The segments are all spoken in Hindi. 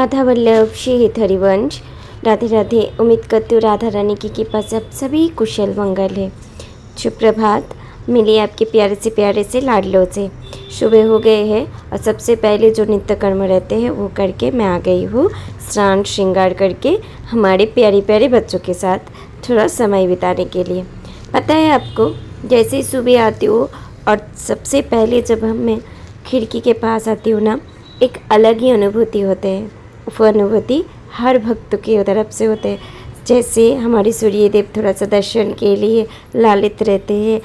राधा वल्लभ श्री हरिवंश। राधे राधे। उम्मीद करती हूँ राधा रानी की कृपा से आप सभी कुशल मंगल है। सुप्रभात। मिली आपके प्यारे से लाडलों से। सुबह हो गए हैं और सबसे पहले जो नित्य कर्म रहते हैं वो करके मैं आ गई हूँ स्नान श्रृंगार करके हमारे प्यारे प्यारे बच्चों के साथ थोड़ा समय बिताने के लिए। पता है आपको, जैसे ही सुबह आती हूँ और सबसे पहले जब मैं खिड़की के पास आती हूँ ना, एक अलग ही अनुभूति होते हैं। वो अनुभूति हर भक्त की तरफ से होते हैं। जैसे हमारे सूर्य देव थोड़ा सा दर्शन के लिए लालित रहते हैं,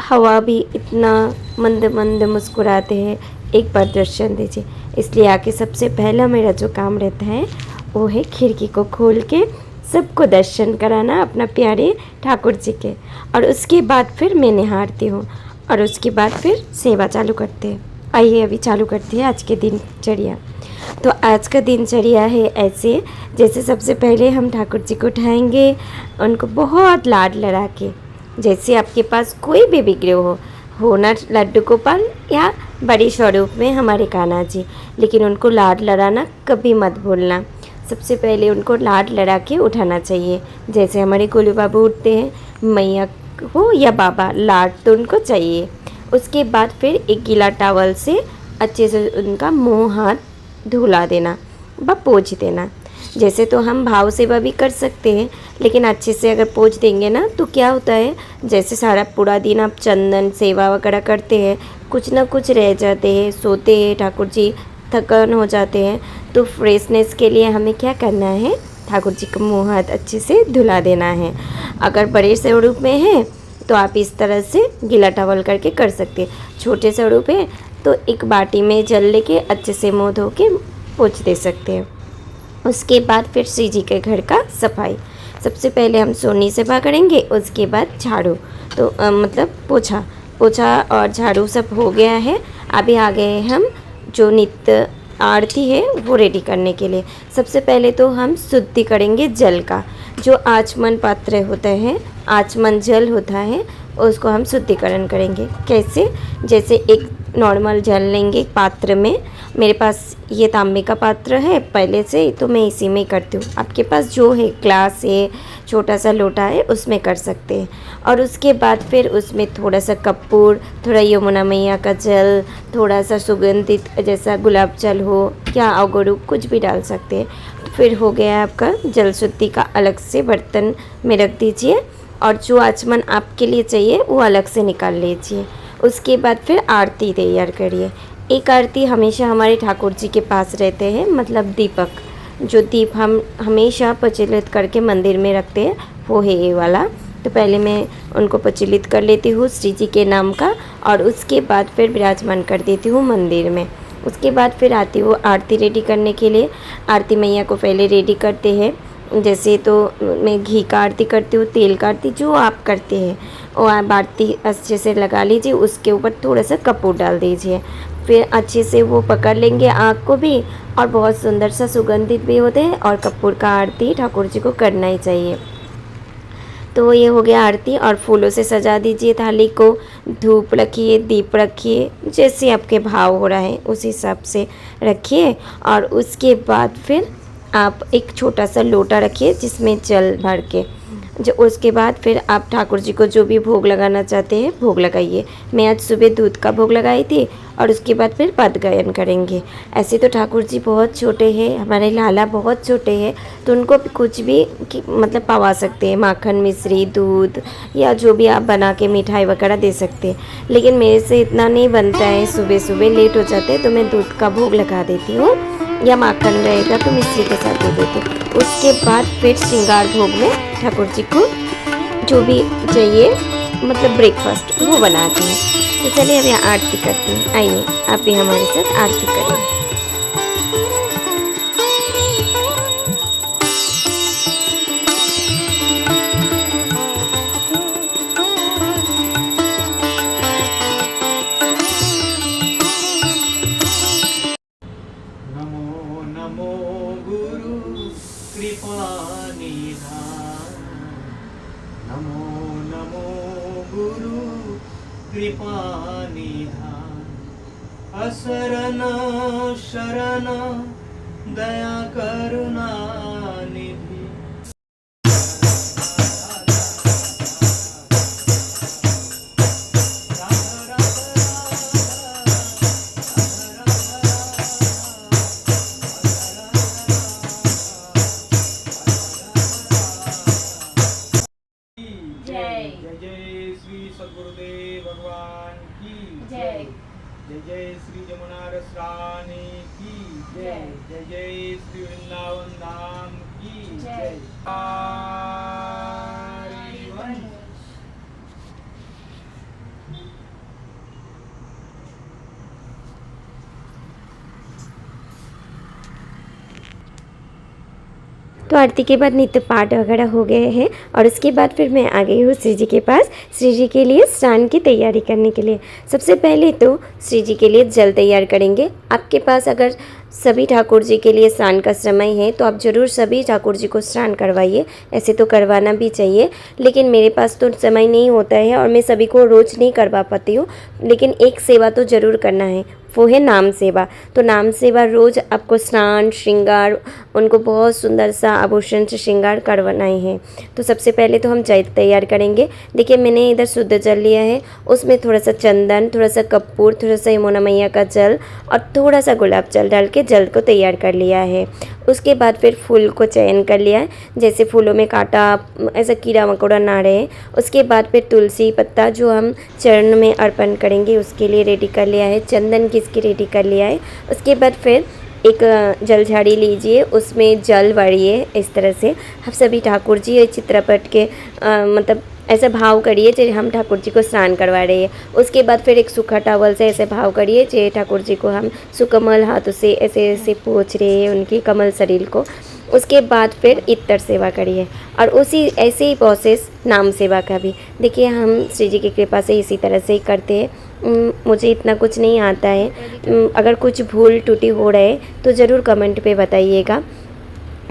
हवा भी इतना मंद मंद मुस्कुराते हैं, एक बार दर्शन दीजिए। इसलिए आके सबसे पहला मेरा जो काम रहता है वो है खिड़की को खोल के सबको दर्शन कराना अपना प्यारे ठाकुर जी के। और उसके बाद फिर मैं निहारती हूँ और उसके बाद फिर सेवा चालू करते हैं। आइए अभी चालू करते हैं आज के दिनचर्या। तो आज का दिनचर्या है ऐसे, जैसे सबसे पहले हम ठाकुर जी को उठाएंगे, उनको बहुत लाड लड़ा के, जैसे आपके पास कोई भी विग्रह हो ना, लड्डू गोपाल या बड़ी स्वरूप में हमारे कान्हा जी, लेकिन उनको लाड लड़ाना कभी मत भूलना। सबसे पहले उनको लाड लड़ा के उठाना चाहिए। जैसे हमारे गोलू बाबू उठते हैं, मैया हो या बाबा, लाड तो उनको चाहिए। उसके बाद फिर एक गीला टॉवल से अच्छे से उनका मुंह हाथ धुला देना व पोंछ देना। जैसे तो हम भाव सेवा भी कर सकते हैं, लेकिन अच्छे से अगर पोंछ देंगे ना तो क्या होता है, जैसे सारा पूरा दिन आप चंदन सेवा वगैरह करते हैं, कुछ ना कुछ रह जाते हैं, सोते हैं, ठाकुर जी थकान हो जाते हैं। तो फ्रेशनेस के लिए हमें क्या करना है, ठाकुर जी का मुँह हाथ अच्छे से धुला देना है। अगर बड़े स्वरूप में है तो आप इस तरह से गीला टॉवल करके कर सकते हैं। छोटे स्वरूप है तो एक बाटी में जल लेके अच्छे से मुँह धो के पोंछ दे सकते हैं। उसके बाद फिर श्री जी के घर का सफाई। सबसे पहले हम सोनी सेवा करेंगे, उसके बाद झाड़ू, तो मतलब पोछा और झाड़ू सब हो गया है। अभी आ गए हम जो नित्य आरती है वो रेडी करने के लिए। सबसे पहले तो हम शुद्धि करेंगे जल का। जो आचमन पात्र होता है, आचमन जल होता है, उसको हम शुद्धिकरण करेंगे। कैसे, जैसे एक नॉर्मल जल लेंगे एक पात्र में। मेरे पास ये तांबे का पात्र है पहले से, तो मैं इसी में करती हूँ। आपके पास जो है, ग्लास है, छोटा सा लोटा है, उसमें कर सकते हैं। और उसके बाद फिर उसमें थोड़ा सा कपूर, थोड़ा यमुना मैया का जल, थोड़ा सा सुगंधित जैसा गुलाब जल हो या अगरू, कुछ भी डाल सकते हैं। तो फिर हो गया आपका जल शुद्धि का। अलग से बर्तन में रख दीजिए और जो आचमन आपके लिए चाहिए वो अलग से निकाल लीजिए। उसके बाद फिर आरती तैयार करिए। एक आरती हमेशा हमारे ठाकुर जी के पास रहते हैं, मतलब दीपक, जो दीप हम हमेशा प्रज्वलित करके मंदिर में रखते हैं, वो है ये वाला। तो पहले मैं उनको प्रज्वलित कर लेती हूँ श्री जी के नाम का, और उसके बाद फिर विराजमान कर देती हूँ मंदिर में। उसके बाद फिर आती हूँ आरती रेडी करने के लिए। आरती मैया को पहले रेडी करते हैं। जैसे तो मैं घी का आरती करती हूँ, तेल का आरती, जो आप करते हैं वो आप आरती अच्छे से लगा लीजिए। उसके ऊपर थोड़ा सा कपूर डाल दीजिए। फिर अच्छे से वो पकड़ लेंगे आग को भी, और बहुत सुंदर सा सुगंधित भी होते हैं। और कपूर का आरती ठाकुर जी को करना ही चाहिए। तो ये हो गया आरती। और फूलों से सजा दीजिए थाली को। धूप रखिए, दीप रखिए, जैसे आपके भाव हो रहा है उस हिसाब से रखिए। और उसके बाद फिर आप एक छोटा सा लोटा रखिए जिसमें जल भर के, जो उसके बाद फिर आप ठाकुर जी को जो भी भोग लगाना चाहते हैं भोग लगाइए। मैं आज सुबह दूध का भोग लगाई थी और उसके बाद फिर पद गायन करेंगे। ऐसे तो ठाकुर जी बहुत छोटे हैं, हमारे लाला बहुत छोटे हैं, तो उनको कुछ भी मतलब पवा सकते हैं, माखन मिश्री दूध या जो भी आप बना के मिठाई वगैरह दे सकते हैं। लेकिन मेरे से इतना नहीं बनता है, सुबह सुबह लेट हो जाते हैं, तो मैं दूध का भोग लगा देती हूँ, या माखन रहेगा तो मिश्री के साथ दे देती हूँ। उसके बाद फिर श्रृंगार भोग में ठाकुर जी को जो भी चाहिए, मतलब ब्रेकफास्ट, वो बनाते हैं। तो चलिए अब यहाँ आरती करते हैं। आइए आप भी हमारे साथ आरती करें। नमो नमो गुरु कृपा निधान, नमो नमो गुरु कृपा निधान। असरन शरण दया करुणा निधि। जय। जय जय श्री सद्गुरुदेव भगवान की जय। जय जय श्री जमुना रस रानी की जय। जय जय श्री वृंदावन धाम की जय। हरिवंश। तो आरती के बाद नित्य पाठ वगैरह हो गए हैं और उसके बाद फिर मैं आ गई हूँ श्री जी के पास, श्री जी के लिए स्नान की तैयारी करने के लिए। सबसे पहले तो श्री जी के लिए जल तैयार करेंगे। आपके पास अगर सभी ठाकुर जी के लिए स्नान का समय है तो आप ज़रूर सभी ठाकुर जी को स्नान करवाइए। ऐसे तो करवाना भी चाहिए, लेकिन मेरे पास तो समय नहीं होता है और मैं सभी को रोज़ नहीं करवा पाती हूँ। लेकिन एक सेवा तो ज़रूर करना है, वो है नाम सेवा। तो नाम सेवा रोज़ आपको स्नान श्रृंगार, उनको बहुत सुंदर सा आभूषण से श्रृंगार करवाना है। तो सबसे पहले तो हम जल तैयार करेंगे। देखिए मैंने इधर शुद्ध जल लिया है, उसमें थोड़ा सा चंदन, थोड़ा सा कपूर, थोड़ा सा यमुना मैया का जल और थोड़ा सा गुलाब जल डाल के जल को तैयार कर लिया है। उसके बाद फिर फूल को चयन कर लिया है, जैसे फूलों में कांटा ऐसा कीड़ा मकोड़ा ना रहे। उसके बाद फिर तुलसी पत्ता जो हम चरण में अर्पण करेंगे उसके लिए रेडी कर लिया है, चंदन किसकी रेडी कर लिया है। उसके बाद फिर एक जल झाड़ी लीजिए, उसमें जल भरिए। इस तरह से हम सभी ठाकुर जी चित्रपट के मतलब ऐसा भाव करिए जैसे हम ठाकुर जी को स्नान करवा रहे हैं। उसके बाद फिर एक सूखा टॉवल से ऐसे भाव करिए जैसे ठाकुर जी को हम सुकमल हाथों से ऐसे ऐसे पोंछ रहे हैं उनकी कमल शरीर को। उसके बाद फिर इत्तर सेवा करिए और उसी ऐसे ही प्रोसेस नाम सेवा का भी। देखिए हम श्री जी की कृपा से इसी तरह से ही करते हैं। मुझे इतना कुछ नहीं आता है, अगर कुछ भूल टूटी हो रहे तो ज़रूर कमेंट पे बताइएगा।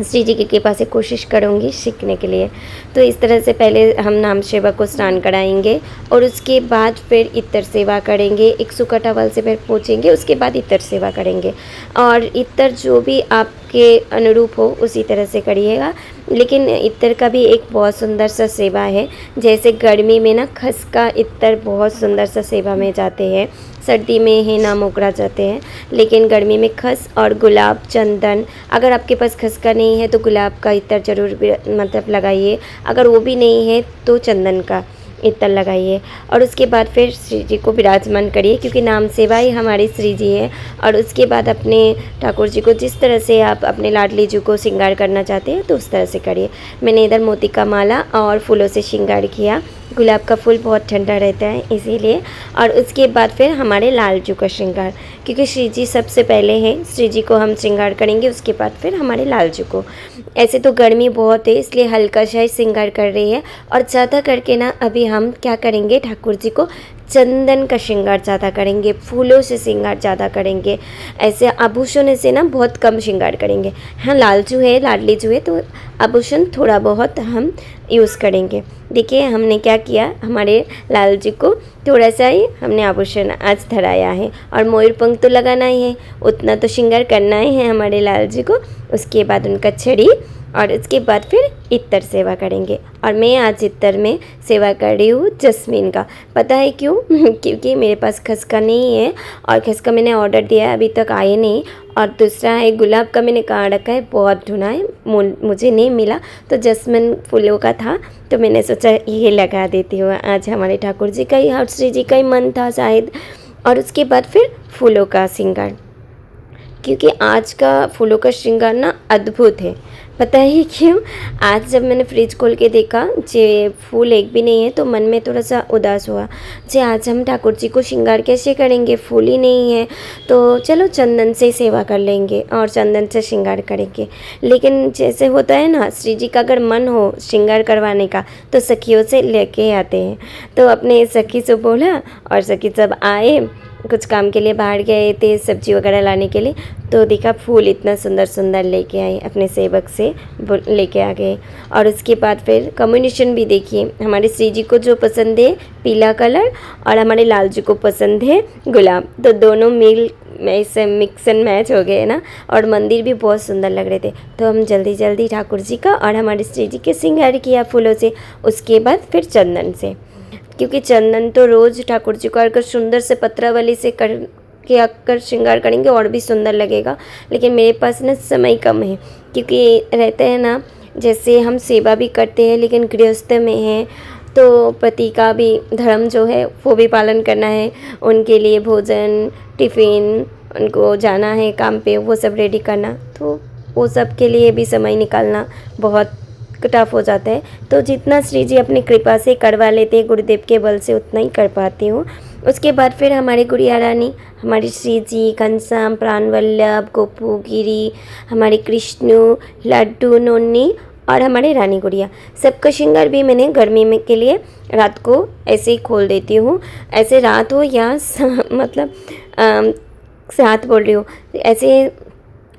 श्री जी की कृपा से कोशिश करूँगी सीखने के लिए। तो इस तरह से पहले हम नाम सेवा को स्नान कराएंगे और उसके बाद फिर इत्तर सेवा करेंगे। एक सूखा टॉवल से फिर पोंछेंगे, उसके बाद इत्तर सेवा करेंगे। और इत्तर जो भी आपके अनुरूप हो उसी तरह से करिएगा। लेकिन इत्तर का भी एक बहुत सुंदर सा सेवा है। जैसे गर्मी में ना खसका इत्तर बहुत सुंदर सा सेवा में जाते हैं, सर्दी में हेना मोगरा जाते हैं, लेकिन गर्मी में खस और गुलाब चंदन। अगर आपके पास खस का नहीं है तो गुलाब का इत्तर ज़रूर मतलब लगाइए, अगर वो भी नहीं है तो चंदन का इत्तर लगाइए। और उसके बाद फिर श्री जी को विराजमान करिए, क्योंकि नाम सेवा ही हमारी श्री जी है। और उसके बाद अपने ठाकुर जी को जिस तरह से आप अपने लाडली जी को श्रृंगार करना चाहते हैं तो उस तरह से करिए। मैंने इधर मोती का माला और फूलों से श्रृंगार किया। गुलाब का फूल बहुत ठंडा रहता है इसीलिए। और उसके बाद फिर हमारे लाल जी का श्रृंगार, क्योंकि श्री जी सबसे पहले हैं, श्री जी को हम श्रृंगार करेंगे, उसके बाद फिर हमारे लाल जी को। ऐसे तो गर्मी बहुत है इसलिए हल्का सा ही श्रृंगार कर रही है। और ज़्यादा करके ना अभी हम क्या करेंगे, ठाकुर जी को चंदन का श्रृंगार ज़्यादा करेंगे, फूलों से श्रृंगार ज़्यादा करेंगे। ऐसे आभूषण से ना बहुत कम श्रृंगार करेंगे। हाँ लालचू है, लाडली जू है, तो आभूषण थोड़ा बहुत हम यूज़ करेंगे। देखिए हमने क्या किया, हमारे लाल जी को थोड़ा सा ही हमने आभूषण आज धराया है और मयूर पंख तो लगाना ही है, उतना तो श्रृंगार करना ही है हमारे लाल जी को। उसके बाद उनका छड़ी और उसके बाद फिर इत्तर सेवा करेंगे। और मैं आज इत्तर में सेवा कर रही हूँ जस्मीन का। पता है क्यों? क्योंकि मेरे पास खसका नहीं है और खसका मैंने ऑर्डर दिया है, अभी तक आए नहीं। और दूसरा है गुलाब का, मैंने कहाँ रखा है, बहुत ढूंढा है, मुझे नहीं मिला, तो जस्मिन फूलों का था तो मैंने सोचा ये लगा देती हूँ। आज हमारे ठाकुर जी का ही और श्री जी का ही मन था शायद। और उसके बाद फिर फूलों का श्रृंगार, क्योंकि आज का फूलों का श्रृंगार ना अद्भुत है। पता है क्यों? आज जब मैंने फ्रिज खोल के देखा जे फूल एक भी नहीं है तो मन में थोड़ा सा उदास हुआ। जे आज हम ठाकुर जी को श्रृंगार कैसे करेंगे, फूल ही नहीं है, तो चलो चंदन से सेवा कर लेंगे और चंदन से श्रृंगार करेंगे। लेकिन जैसे होता है ना, श्री जी का अगर मन हो श्रृंगार करवाने का तो सखियों से लेके आते हैं। तो अपने सखी से बोला और सखी सब आए, कुछ काम के लिए बाहर गए थे सब्जी वगैरह लाने के लिए, तो देखा फूल इतना सुंदर सुंदर लेके आए, अपने सेवक से लेके आ गए। और उसके बाद फिर कॉम्बिनेशन भी देखिए, हमारे श्री जी को जो पसंद है पीला कलर और हमारे लाल जी को पसंद है गुलाब, तो दोनों ऐसे मिक्स एंड मैच हो गए ना, और मंदिर भी बहुत सुंदर लग रहे थे। तो हम जल्दी जल्दी ठाकुर जी का और हमारे श्री जी के श्रृंगार किया फूलों से। उसके बाद फिर चंदन से, क्योंकि चंदन तो रोज़ ठाकुर जी को अगर सुंदर से पत्रावली से कर के अक्कर श्रृंगार करेंगे और भी सुंदर लगेगा। लेकिन मेरे पास ना समय कम है, क्योंकि रहते हैं ना, जैसे हम सेवा भी करते हैं लेकिन गृहस्थ में हैं, तो पति का भी धर्म जो है वो भी पालन करना है, उनके लिए भोजन टिफ़िन, उनको जाना है काम पे, वो सब रेडी करना, तो वो सब के लिए भी समय निकालना बहुत टफ हो जाता है। तो जितना श्री जी अपनी कृपा से करवा लेते हैं गुरुदेव के बल से, उतना ही कर पाती हूँ। उसके बाद फिर हमारी गुड़िया रानी, हमारी श्री जी, घनश्याम, प्राणवल्लभ, गोपू, गिरी, हमारे कृष्णु, लड्डू, नोनी और हमारे रानी गुड़िया, सबका श्रृंगार भी मैंने गर्मी में के लिए रात को ऐसे ही खोल देती हूँ। ऐसे रात हो या मतलब साथ बोल रही हूँ, ऐसे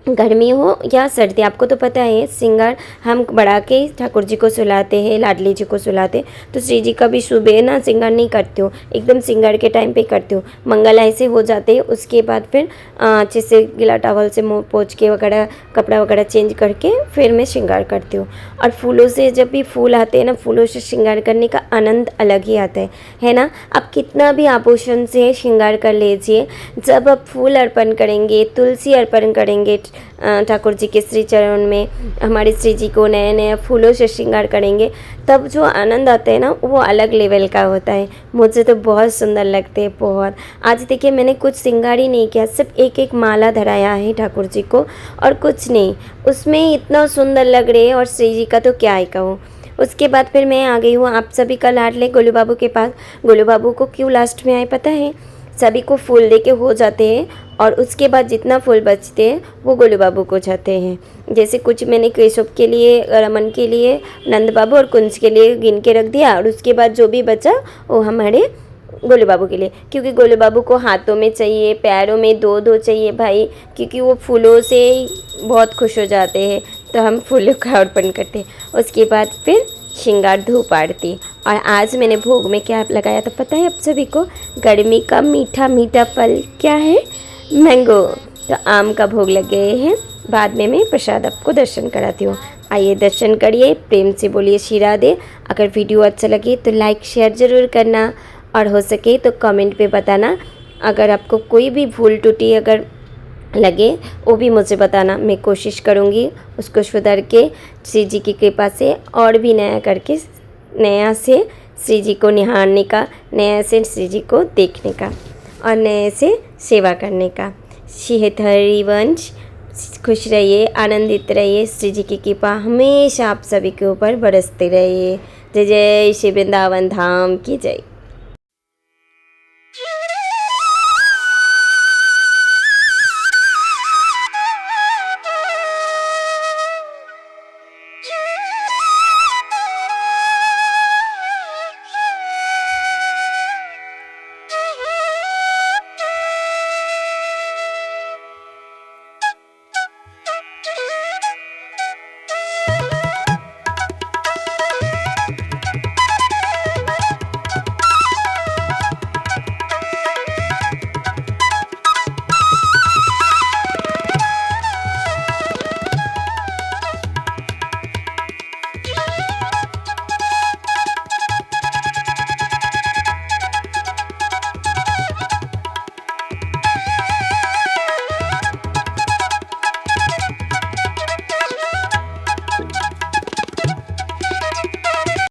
गर्मी हो या सर्दी, आपको तो पता है श्रृंगार हम बढ़ा के ठाकुर जी को सुलाते हैं, लाडली जी को सुलाते। तो श्री जी का भी सुबह ना श्रृंगार नहीं करती हूँ, एकदम श्रृंगार के टाइम पे करती हूँ। मंगल ऐसे हो जाते हैं, उसके बाद फिर अच्छे से गीला टॉवल से मुँह पोंछ के वगैरह कपड़ा वगैरह चेंज करके फिर मैं श्रृंगार करती हूँ। और फूलों से जब भी फूल आते हैं ना, फूलों से श्रृंगार करने का आनंद अलग ही आता है ना। आप कितना भी आभूषण से श्रृंगार कर लीजिए, जब आप फूल अर्पण करेंगे, तुलसी अर्पण करेंगे ठाकुर जी के श्री चरण में, हमारे श्री जी को नए नए फूलों से श्रृंगार करेंगे, तब जो आनंद आता है ना, वो अलग लेवल का होता है। मुझे तो बहुत सुंदर लगते हैं, बहुत। आज देखिए मैंने कुछ श्रृंगार ही नहीं किया, सिर्फ एक एक माला धराया है ठाकुर जी को और कुछ नहीं। उसमें इतना सुंदर लग रहे हैं, और श्री जी का तो क्या ही कहूँ। उसके बाद फिर मैं आ गई हूँ आप सभी का लाडले गोलू बाबू के पास। गोलू बाबू को क्यों लास्ट में आए पता है? सभी को फूल दे के हो जाते हैं, और उसके बाद जितना फूल बचते हैं वो गोलू बाबू को जाते हैं। जैसे कुछ मैंने केशव के लिए, रमन के लिए, नंद बाबू और कुंज के लिए गिन के रख दिया, और उसके बाद जो भी बचा वो हमारे गोलू बाबू के लिए, क्योंकि गोलू बाबू को हाथों में चाहिए, पैरों में दो दो चाहिए भाई, क्योंकि वो फूलों से बहुत खुश हो जाते हैं। तो हम फूलों का अर्पण करते हैं। उसके बाद फिर श्रृंगार धूप आरती। और आज मैंने भोग में क्या लगाया था पता है आप सभी को? गर्मी का मीठा मीठा फल क्या है? मैंगो। तो आम का भोग लग गए हैं। बाद में मैं प्रसाद आपको दर्शन कराती हूँ। आइए दर्शन करिए, प्रेम से बोलिए श्री राधे। अगर वीडियो अच्छा लगे तो लाइक शेयर ज़रूर करना, और हो सके तो कमेंट पे बताना। अगर आपको कोई भी भूल टूटी अगर लगे वो भी मुझे बताना, मैं कोशिश करूँगी उसको सुधार के श्री जी की कृपा से और भी नया करके, नया से श्री जी को निहारने का, नया से श्री जी को देखने का और नए से सेवा करने का। सेहत हरिवंश, खुश रहिए, आनंदित रहिए। श्री जी की कृपा हमेशा आप सभी के ऊपर बरसती रहिए। जय जय श्री वृंदावन धाम की जय।